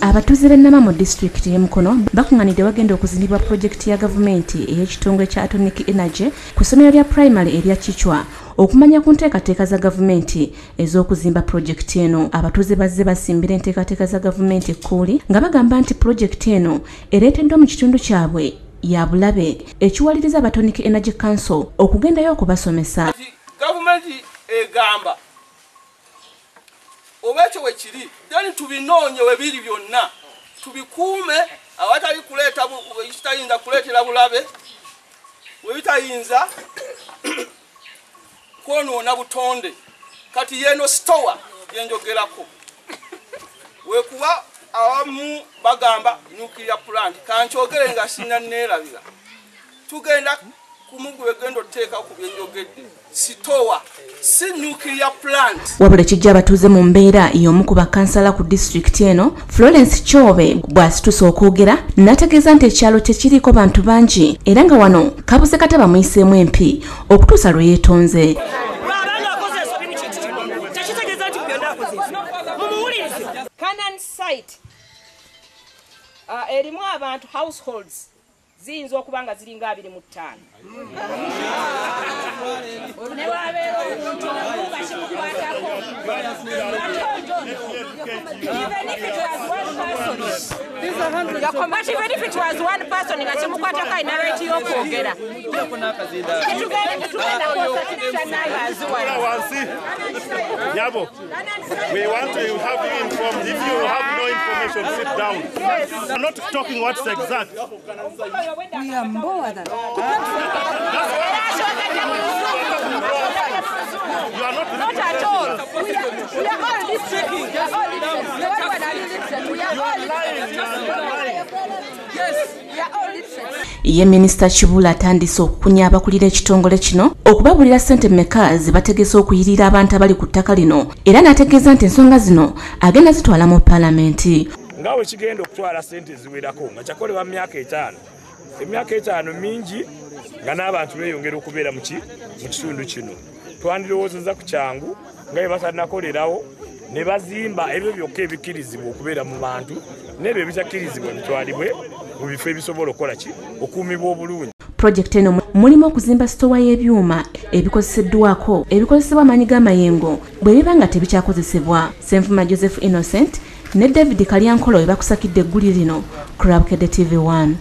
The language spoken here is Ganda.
Abatuuze b'ennama mu disitulikiti y'e Mukono bakunganidde wagenda okuzimbibwa pulojekiti ya gavumenti ey'ekitongole kya atomic energy ku ssomero lya primary erya Kichwa okumanya ku nteekateeka za gavumenti ez'okuzimba pulojekiti eno. Abatuuze bazze basimbira enteekateeka za gavumenti ekkuuli nga bagamba nti pulojekiti eno ereeteddwa mu kitundu kyabwe ya bulabe ekiwaliriza Atomic Energy Council okugendayo okubasomesa. Gavumenti egamba obekyo wekiri then tubinoonye webiri byonna tubikuume awatali kuleeta ekitayinza kuleetera bulabe webitayinza kwonoona butonde. Kati yeno stowa yenjogerako wekuba awamu bagamba nuclear plant kankyogere nga sinanneerabira tugenda kumugwegendo teeka ku byenjogedde sitowa si nuclear plant. Wabula kijja abatuuze mu mbeera y'omu ku bakansala ku disitulikiti eno Florence Chobe bw'asitusa okwogera n'ategeeza nti ekyalo tekiriiko bantu bangi era nga wano kabuze kata bamuyiseemu empi okutuusa lwe yeetonze. Erimu abantu households ziyinza okuba nga ziringa 25. But even if it was one person nga kimukwatako ina right y'okwogera. Yabo, we want to have you informed. If you have no information, sit down. I'm not talking what's exact. We are more than You are not at all. We are all listening. Ye Minisita Kibula atandise okukunya abakulira ekitongole kino okubabuulira ssente mmeka ze bategese okuyirira abantu abali ku ttaka lino era n'ategeeza nti ensonga zino agenda zitwala mu paalamenti. Ngawe kigenda okutwala ssente ziwerako nga kyakolebwa mu myaka 5. Emyaka 5 mingi nga n'abantu beeyongera okubeera mu kitundu kino. Twandirowoozezza ku kyangu nga bye batanakolerawo ne bazimba ebyo byokka ebikkirizibwa okubeera mu bantu n'ebyo ebitakkirizibwa bitwalibwe mu bifo ebisobola okukola okuumibwa obulungi. Pulojekiti eno mulimu okuzimba sitowa y'ebyuma ebikozeseddwako ebikozesebwa amaanyi g'amayengo bwe biba nga tebikyakozesebwa. Senfuma Joseph Innocent ne David Kalyankolo we bakusakidde egguli lino ku Bukedde TV 1.